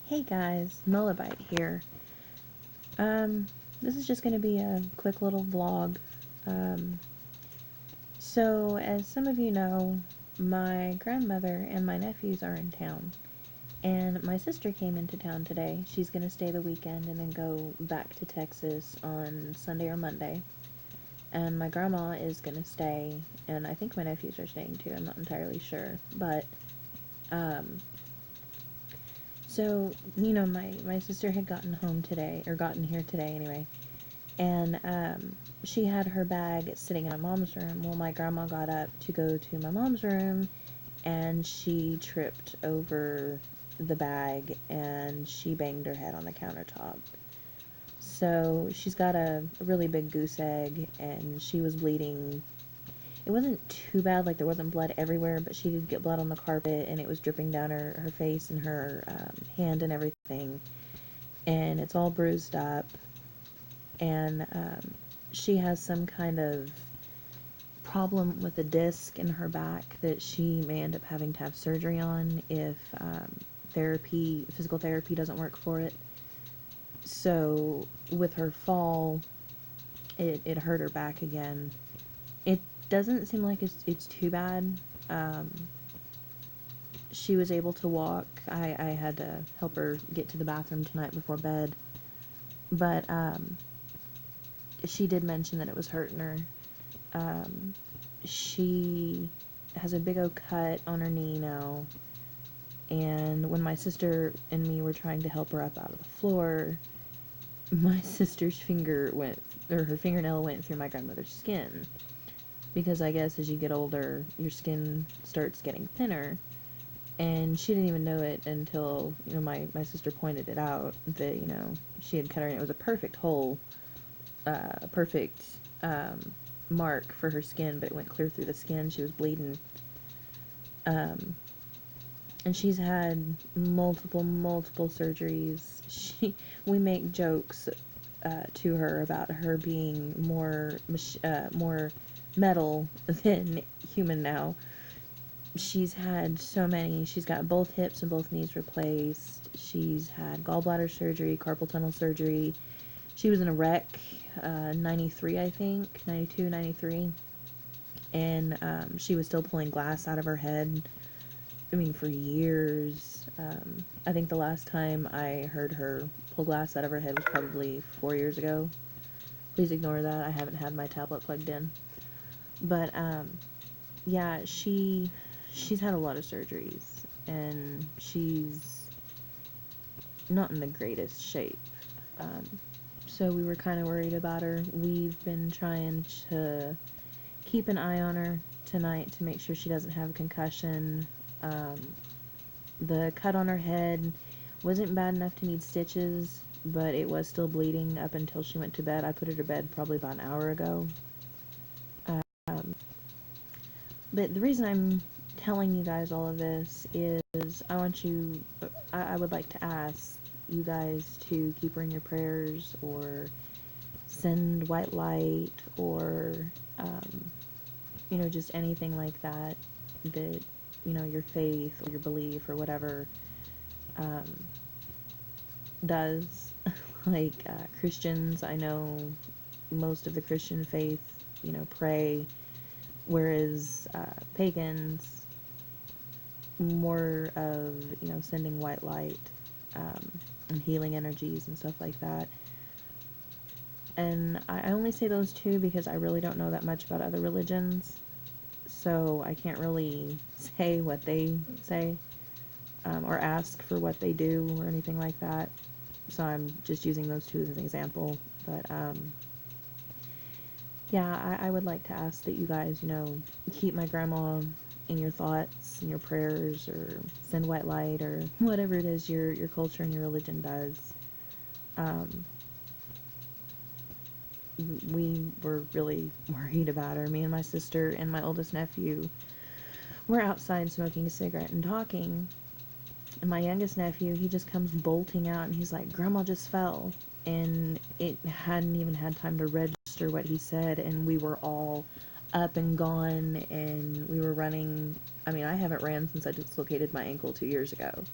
Hey guys, Nalabyte here. This is just going to be a quick little vlog. Um, so, as some of you know, my grandmother and my nephews are in town, and my sister came into town today. She's going to stay the weekend and then go back to Texas on Sunday or Monday. And my grandma is going to stay, and I think my nephews are staying too. I'm not entirely sure, but um, so, my sister had gotten home today, or gotten here today anyway, and she had her bag sitting in my mom's room. Well, my grandma got up to go to my mom's room, and she tripped over the bag, and she banged her head on the countertop. So, she's got a really big goose egg, and she was bleeding. It wasn't too bad, like there wasn't blood everywhere, but she did get blood on the carpet, and it was dripping down her face and her hand and everything, and it's all bruised up, and she has some kind of problem with a disc in her back that she may end up having to have surgery on if physical therapy doesn't work for it. So with her fall, it hurt her back again. It doesn't seem like it's too bad. She was able to walk. I had to help her get to the bathroom tonight before bed. But she did mention that it was hurting her. She has a big old cut on her knee now. And when my sister and me were trying to help her up out of the floor, my sister's her fingernail went through my grandmother's skin. Because I guess as you get older, your skin starts getting thinner. And she didn't even know it until, my sister pointed it out that, she had cut her, and it was a perfect hole, perfect mark for her skin, but it went clear through the skin. She was bleeding. And she's had multiple surgeries. We make jokes to her about her being more metal than human now. She's had so many. She's got both hips and both knees replaced. She's had gallbladder surgery, carpal tunnel surgery. She was in a wreck, 93, I think, 92, 93. And she was still pulling glass out of her head. I mean, for years. I think the last time I heard her pull glass out of her head was probably 4 years ago. Please ignore that. I haven't had my tablet plugged in. But, yeah, she's had a lot of surgeries, and she's not in the greatest shape. So we were kind of worried about her. We've been trying to keep an eye on her tonight to make sure she doesn't have a concussion. The cut on her head wasn't bad enough to need stitches, but it was still bleeding up until she went to bed. I put her to bed probably about an hour ago. But the reason I'm telling you guys all of this is I would like to ask you guys to keep her in your prayers, or send white light, or, just anything like that, your faith or your belief or whatever, does. Like, Christians, I know most of the Christian faith, pray, whereas pagans, more of, sending white light, and healing energies and stuff like that. And I only say those two because I really don't know that much about other religions, so I can't really say what they say, or ask for what they do or anything like that. So I'm just using those two as an example. But yeah, I would like to ask that you guys, keep my grandma in your thoughts, in your prayers, or send white light, or whatever it is your culture and your religion does. We were really worried about her. Me and my sister and my oldest nephew were outside smoking a cigarette and talking. And my youngest nephew, he just comes bolting out, and he's like, "Grandma just fell." And it hadn't even had time to register what he said, and we were all up and gone, and we were running. I mean, I haven't ran since I dislocated my ankle 2 years ago.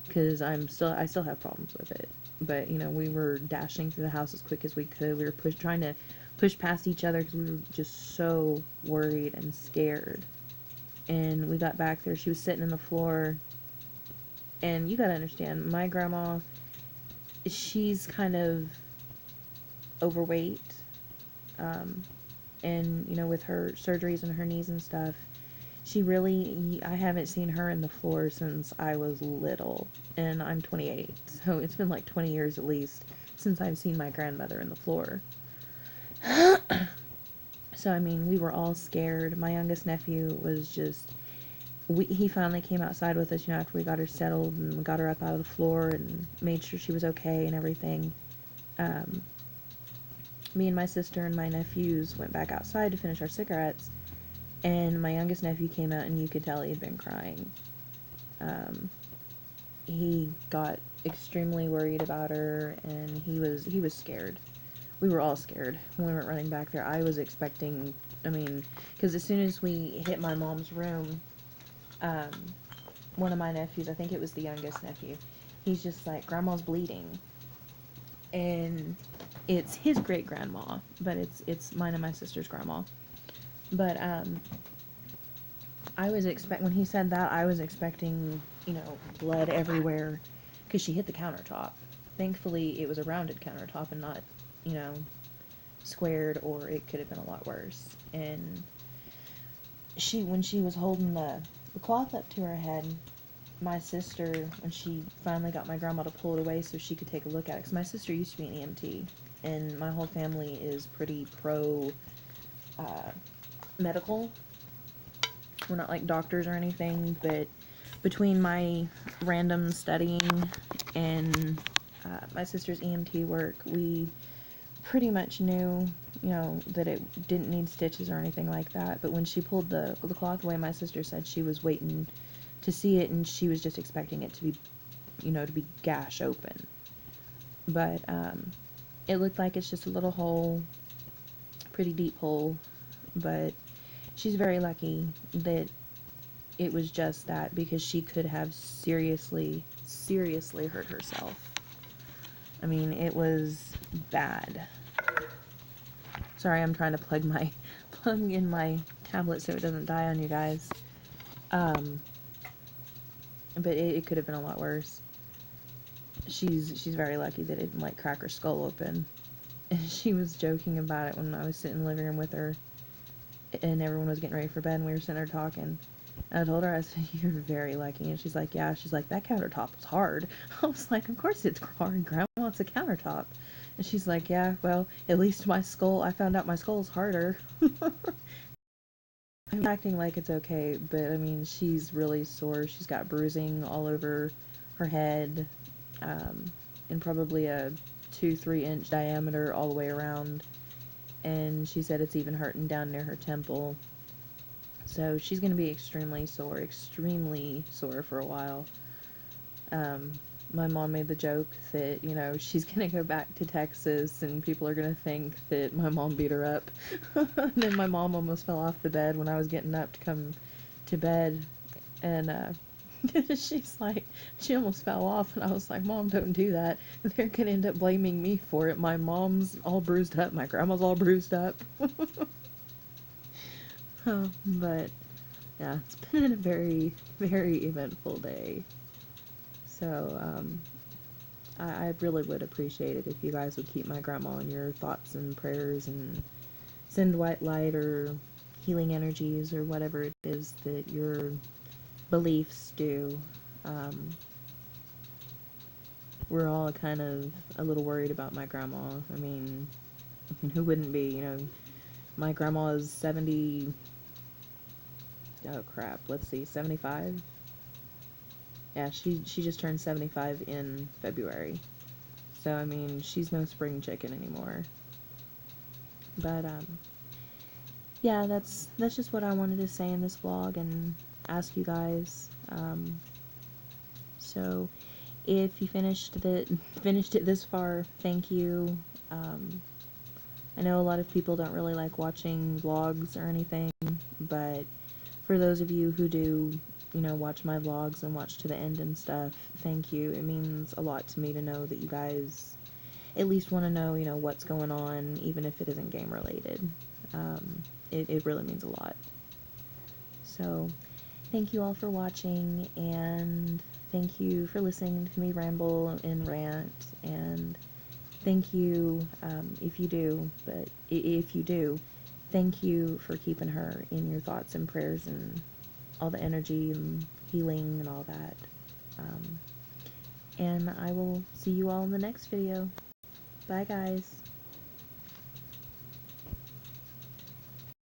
because I still have problems with it. But, you know, we were dashing through the house as quick as we could. We were trying to push past each other because we were just so worried and scared. And we got back there. She was sitting in the floor. And you gotta understand, my grandma, she's kind of overweight. And, you know, with her surgeries and her knees and stuff, I haven't seen her in the floor since I was little, and I'm 28, so it's been like 20 years at least since I've seen my grandmother in the floor. So, I mean, we were all scared. My youngest nephew was just, he finally came outside with us, you know, after we got her settled and we got her up out of the floor and made sure she was okay and everything. Me and my sister and my nephews went back outside to finish our cigarettes. And my youngest nephew came out, and you could tell he had been crying. He got extremely worried about her, and he was scared. We were all scared when we went running back there. I was expecting, I mean, because as soon as we hit my mom's room, one of my nephews, I think it was the youngest nephew, he's just like, Grandma's bleeding. And it's his great-grandma, but it's mine and my sister's grandma. But, when he said that, I was expecting, you know, blood everywhere, because she hit the countertop. Thankfully, it was a rounded countertop and not, you know, squared, or it could have been a lot worse. And when she was holding the cloth up to her head, my sister, when she finally got my grandma to pull it away so she could take a look at it, because my sister used to be an EMT, and my whole family is pretty pro, medical. We're not like doctors or anything, but between my random studying and my sister's EMT work, we pretty much knew, you know, that it didn't need stitches or anything like that. But when she pulled the cloth away, my sister said she was waiting to see it, and she was just expecting it to be, you know, to be gash open. But it looked like it's just a little hole, pretty deep hole, but she's very lucky that it was just that, because she could have seriously hurt herself. I mean, it was bad. Sorry, I'm trying to plug in my tablet so it doesn't die on you guys. But it could have been a lot worse. She's very lucky that it didn't, like, crack her skull open. And she was joking about it when I was sitting in the living room with her, and everyone was getting ready for bed, and we were sitting there talking. And I told her, I said, you're very lucky. And she's like, yeah. She's like, that countertop was hard. I was like, of course it's hard, Grandma. It's a countertop. And she's like, yeah, well, at least I found out my skull's harder. I'm acting like it's okay, but I mean, she's really sore. She's got bruising all over her head, and probably a 2-3 inch diameter all the way around. And she said it's even hurting down near her temple. So she's going to be extremely sore for a while. My mom made the joke that, you know, she's going to go back to Texas and people are going to think that my mom beat her up. And then my mom almost fell off the bed when I was getting up to come to bed. And she's like, she almost fell off. And I was like, Mom, don't do that. They're going to end up blaming me for it. My mom's all bruised up. My grandma's all bruised up. But yeah, it's been a very, very eventful day. So, I really would appreciate it if you guys would keep my grandma in your thoughts and prayers, and send white light or healing energies or whatever it is that your beliefs do. We're all kind of a little worried about my grandma. I mean, who wouldn't be? You know, my grandma is 70. Oh crap, let's see, 75? Yeah, she just turned 75 in February. So, I mean, she's no spring chicken anymore. But, yeah, that's just what I wanted to say in this vlog and ask you guys. So, if you finished it this far, thank you. I know a lot of people don't really like watching vlogs or anything, but for those of you who do, you know, watch my vlogs and watch to the end and stuff, thank you. It means a lot to me to know that you guys at least want to know, you know, what's going on, even if it isn't game related. It really means a lot. So, thank you all for watching, and thank you for listening to me ramble and rant, and thank you, if you do, but if you do, thank you for keeping her in your thoughts and prayers and all the energy and healing and all that. And I will see you all in the next video. Bye, guys.